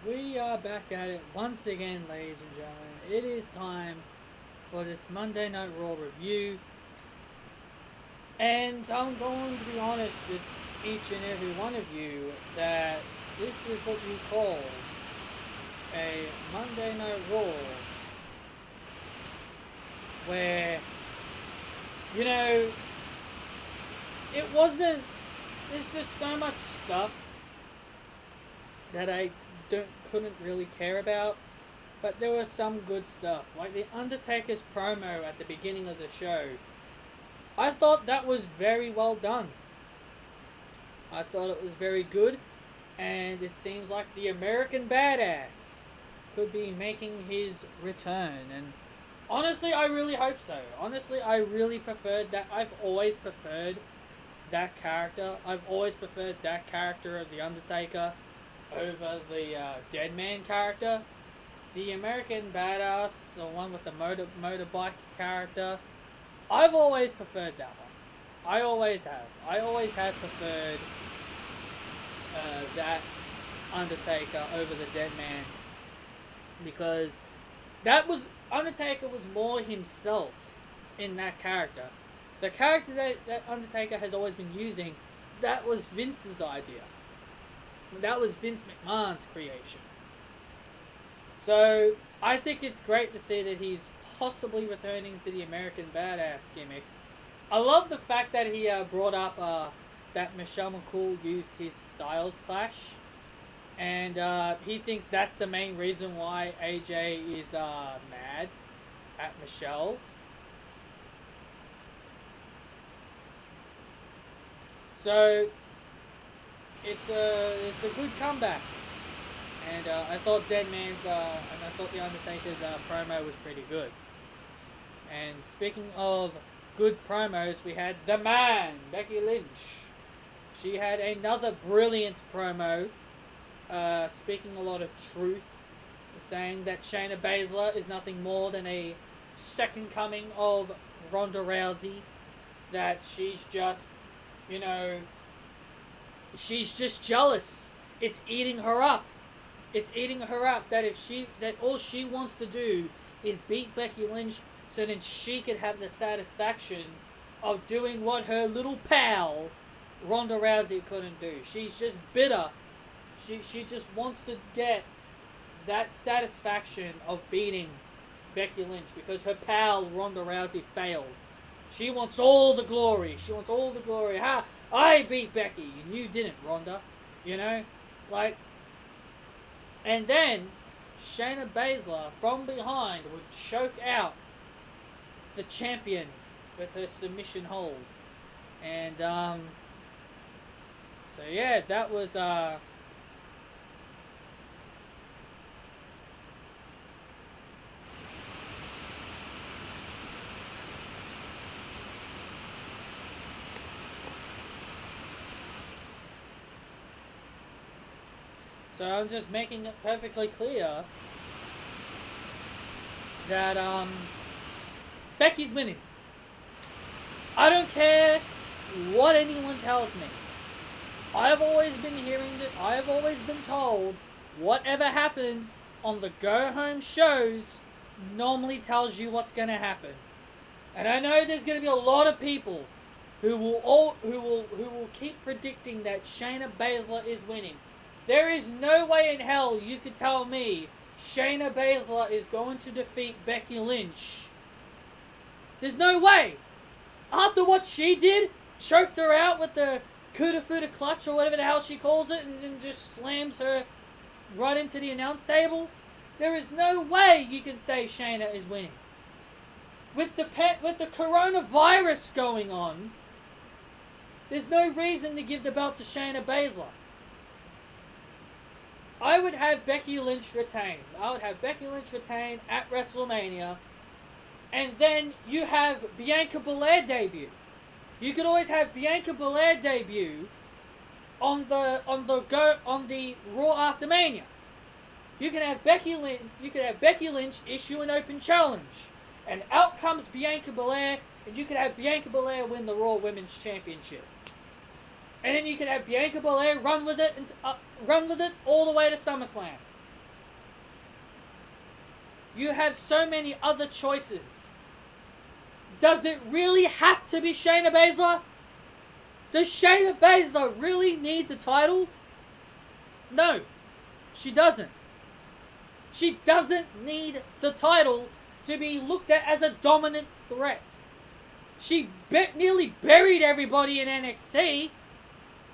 We are back at it once again, ladies and gentlemen. It is time for this Monday Night Raw review. And I'm going to be honest with each and every one of you that this is what you call a Monday Night Raw where, you know, it wasn't, there's just so much stuff that I couldn't really care about, but there was some good stuff, like the Undertaker's promo at the beginning of the show. I thought that was very well done. I thought it was very good, and it seems like the American Badass could be making his return. And honestly, I really hope so. Honestly, I really preferred that. I've always preferred that character. I've always preferred that character of the Undertaker over the Dead Man character. The American Badass, the one with the motorbike character, I've always preferred that one. I always have. I always have preferred that Undertaker over the Dead Man, because that was Undertaker was more himself in that character. The character that Undertaker has always been using, that was Vince's idea. That was Vince McMahon's creation. So I think it's great to see that he's possibly returning to the American Badass gimmick. I love the fact that he brought up that Michelle McCool used his Styles Clash, and he thinks that's the main reason why AJ is mad at Michelle. So it's a good comeback, and I thought I thought the Undertaker's promo was pretty good. And speaking of good promos, we had the man, Becky Lynch. She had another brilliant promo, speaking a lot of truth, saying that Shayna Baszler is nothing more than a second coming of Ronda Rousey, that she's just, you know, she's just jealous. It's eating her up. It's eating her up that all she wants to do is beat Becky Lynch so then she could have the satisfaction of doing what her little pal Ronda Rousey couldn't do. She's just bitter. She just wants to get that satisfaction of beating Becky Lynch because her pal Ronda Rousey failed. She wants all the glory. She wants all the glory. Ha! I beat Becky and you didn't, Ronda. You know? Like, and then Shayna Baszler from behind would choke out the champion with her submission hold. And so yeah, that was so I'm just making it perfectly clear that Becky's winning. I don't care what anyone tells me. I've always been hearing that. I've always been told whatever happens on the go home shows normally tells you what's going to happen. And I know there's going to be a lot of people who will keep predicting that Shayna Baszler is winning. There is no way in hell you could tell me Shayna Baszler is going to defeat Becky Lynch. There's no way. After what she did, choked her out with the Kudafuda clutch or whatever the hell she calls it, and then just slams her right into the announce table. There is no way you can say Shayna is winning. With the coronavirus going on, there's no reason to give the belt to Shayna Baszler. I would have Becky Lynch retain. I would have Becky Lynch retain at WrestleMania, and then you have Bianca Belair debut. You could always have Bianca Belair debut on the Raw after Mania. You can have Becky Lynch issue an open challenge, and out comes Bianca Belair, and you could have Bianca Belair win the Raw Women's Championship. And then you can have Bianca Belair run with it all the way to SummerSlam. You have so many other choices. Does it really have to be Shayna Baszler? Does Shayna Baszler really need the title? No, she doesn't. She doesn't need the title to be looked at as a dominant threat. She nearly buried everybody in NXT.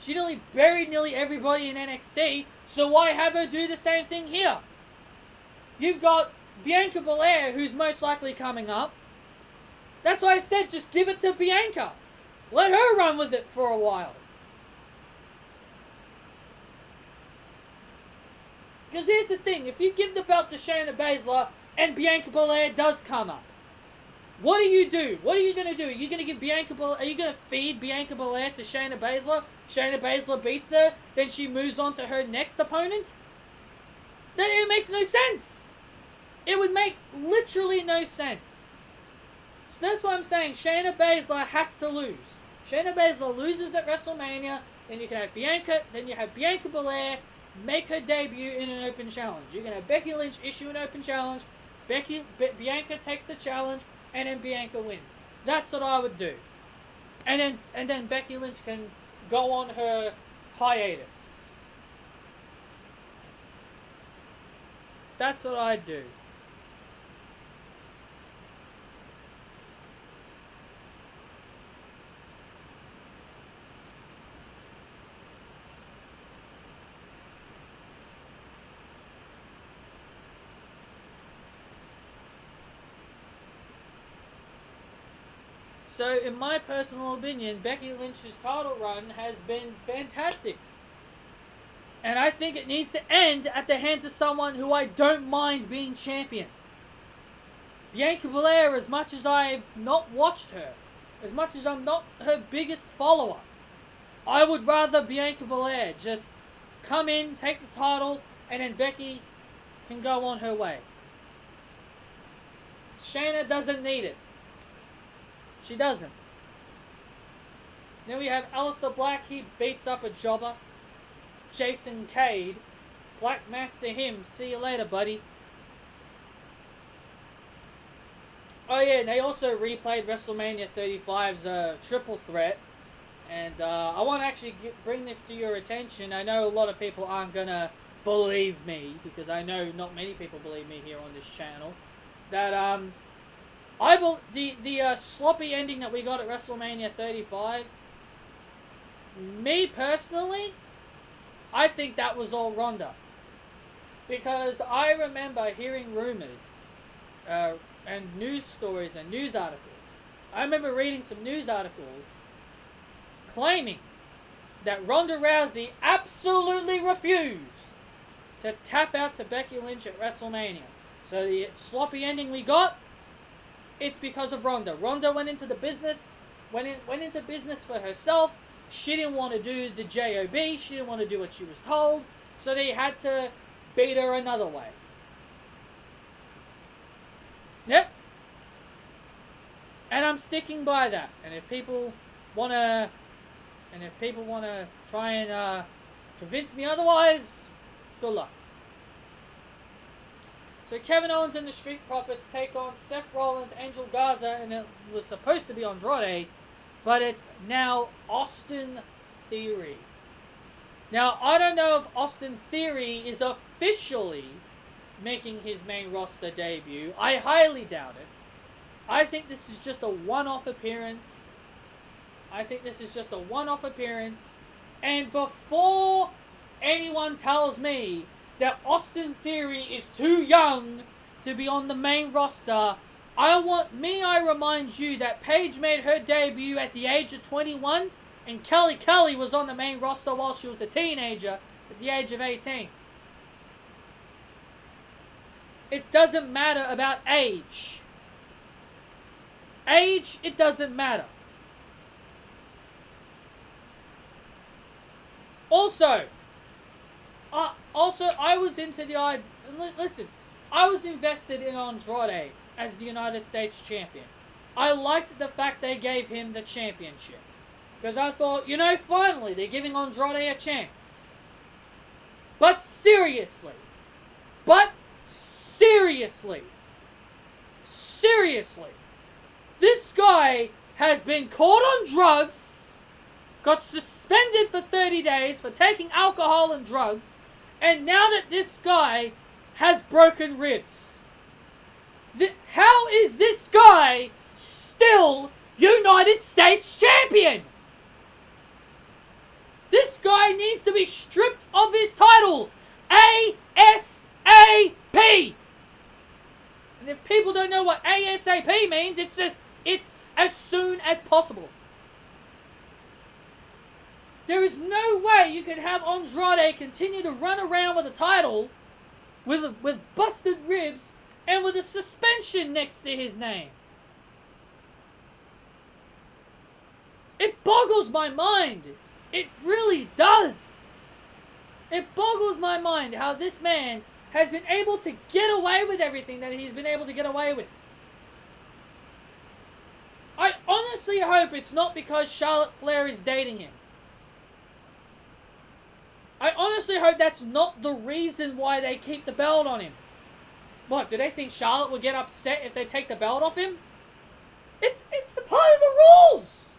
She nearly everybody in NXT, so why have her do the same thing here? You've got Bianca Belair, who's most likely coming up. That's why I said just give it to Bianca. Let her run with it for a while. Because here's the thing, if you give the belt to Shayna Baszler and Bianca Belair does come up, what do you do? What are you going to do? Are you going to feed Bianca Belair to Shayna Baszler? Shayna Baszler beats her, then she moves on to her next opponent? It makes no sense. It would make literally no sense. So that's what I'm saying. Shayna Baszler has to lose. Shayna Baszler loses at WrestleMania, then you have Bianca Belair make her debut in an open challenge. You can have Becky Lynch issue an open challenge. Bianca takes the challenge, and then Bianca wins. That's what I would do. And then Becky Lynch can go on her hiatus. That's what I'd do. So, in my personal opinion, Becky Lynch's title run has been fantastic. And I think it needs to end at the hands of someone who I don't mind being champion. Bianca Belair, as much as I've not watched her, as much as I'm not her biggest follower, I would rather Bianca Belair just come in, take the title, and then Becky can go on her way. Shayna doesn't need it. She doesn't. Then we have Aleister Black. He beats up a jobber. Jason Cade. Black Master him. See you later, buddy. Oh yeah, and they also replayed WrestleMania 35's triple threat. And I want to actually bring this to your attention. I know a lot of people aren't going to believe me, because I know not many people believe me here on this channel, that the sloppy ending that we got at WrestleMania 35, me personally, I think that was all Ronda. Because I remember hearing rumors and news stories and news articles. I remember reading some news articles claiming that Ronda Rousey absolutely refused to tap out to Becky Lynch at WrestleMania. So the sloppy ending we got, it's because of Ronda. Ronda went into business for herself. She didn't want to do the job. She didn't want to do what she was told. So they had to beat her another way. Yep. And I'm sticking by that. And if people want to try and convince me otherwise, good luck. So Kevin Owens and the Street Profits take on Seth Rollins, Angel Garza, and it was supposed to be Andrade, but it's now Austin Theory. Now, I don't know if Austin Theory is officially making his main roster debut. I highly doubt it. I think this is just a one-off appearance. And before anyone tells me that Austin Theory is too young to be on the main roster, I remind you that Paige made her debut at the age of 21, and Kelly was on the main roster while she was a teenager at the age of 18. It doesn't matter about age. It doesn't matter. Also, I was into the idea. Listen, I was invested in Andrade as the United States champion. I liked the fact they gave him the championship, because I thought, finally they're giving Andrade a chance. But seriously, Seriously. This guy has been caught on drugs, got suspended for 30 days for taking alcohol and drugs, and now that this guy has broken ribs. How is this guy still United States champion? This guy needs to be stripped of his title ASAP. And if people don't know what ASAP means, it's as soon as possible. There is no way you can have Andrade continue to run around with a title with busted ribs and with a suspension next to his name. It boggles my mind. It really does. It boggles my mind how this man has been able to get away with everything that he's been able to get away with. I honestly hope it's not because Charlotte Flair is dating him. I honestly hope that's not the reason why they keep the belt on him. What, do they think Charlotte would get upset if they take the belt off him? It's the part of the rules.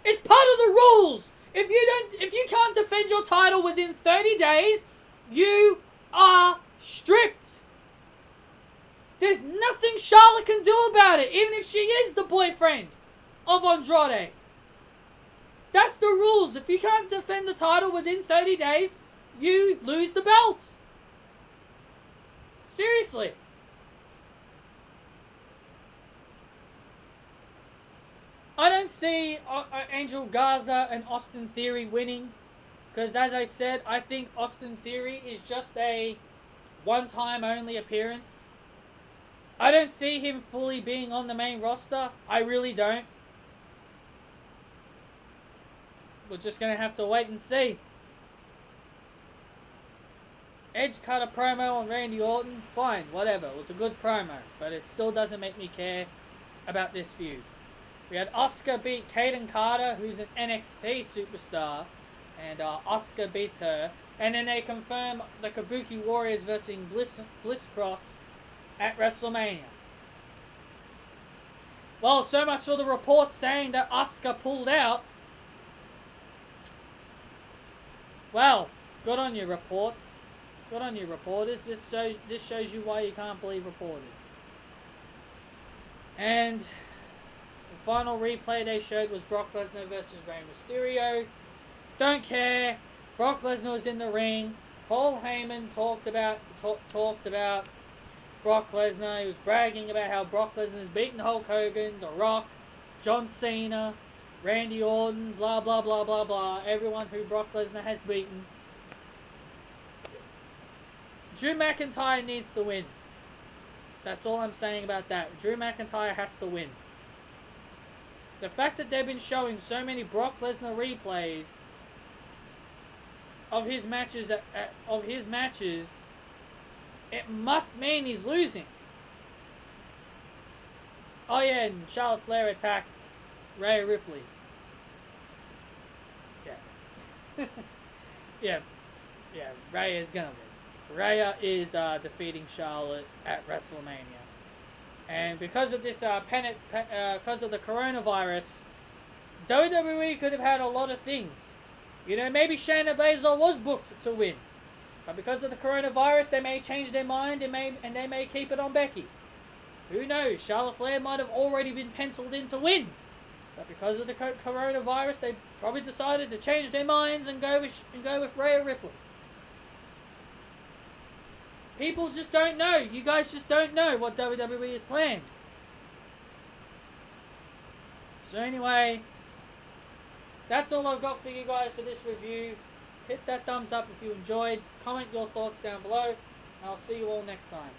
It's part of the rules. If you can't defend your title within 30 days, you are stripped. There's nothing Charlotte can do about it, even if she is the boyfriend of Andrade. That's the rules. If you can't defend the title within 30 days, you lose the belt. Seriously. I don't see Angel Garza and Austin Theory winning. Because as I said, I think Austin Theory is just a one-time only appearance. I don't see him fully being on the main roster. I really don't. We're just going to have to wait and see. Edge cut a promo on Randy Orton. Fine, whatever. It was a good promo. But it still doesn't make me care about this feud. We had Asuka beat Kaden Carter, who's an NXT superstar. And Asuka beats her. And then they confirm the Kabuki Warriors versus Bliss Cross at WrestleMania. Well, so much for the reports saying that Asuka pulled out. Well, good on you, reports. Good on you, reporters. This shows you why you can't believe reporters. And the final replay they showed was Brock Lesnar versus Rey Mysterio. Don't care. Brock Lesnar was in the ring. Paul Heyman talked about Brock Lesnar. He was bragging about how Brock Lesnar has beaten Hulk Hogan, The Rock, John Cena, Randy Orton, blah, blah, blah, blah, blah. Everyone who Brock Lesnar has beaten. Drew McIntyre needs to win. That's all I'm saying about that. Drew McIntyre has to win. The fact that they've been showing so many Brock Lesnar replays of his matches, it must mean he's losing. Oh yeah, and Charlotte Flair attacked Rhea Ripley. Yeah. Yeah, Rhea is gonna win. Rhea is defeating Charlotte at WrestleMania. And because of this, because of the coronavirus, WWE could have had a lot of things. You know, maybe Shayna Baszler was booked to win. But because of the coronavirus, they may change their mind and they may keep it on Becky. Who knows? Charlotte Flair might have already been penciled in to win. But because of the coronavirus, they probably decided to change their minds and go with Rhea Ripley. People just don't know. You guys just don't know what WWE has planned. So anyway, that's all I've got for you guys for this review. Hit that thumbs up if you enjoyed. Comment your thoughts down below. And I'll see you all next time.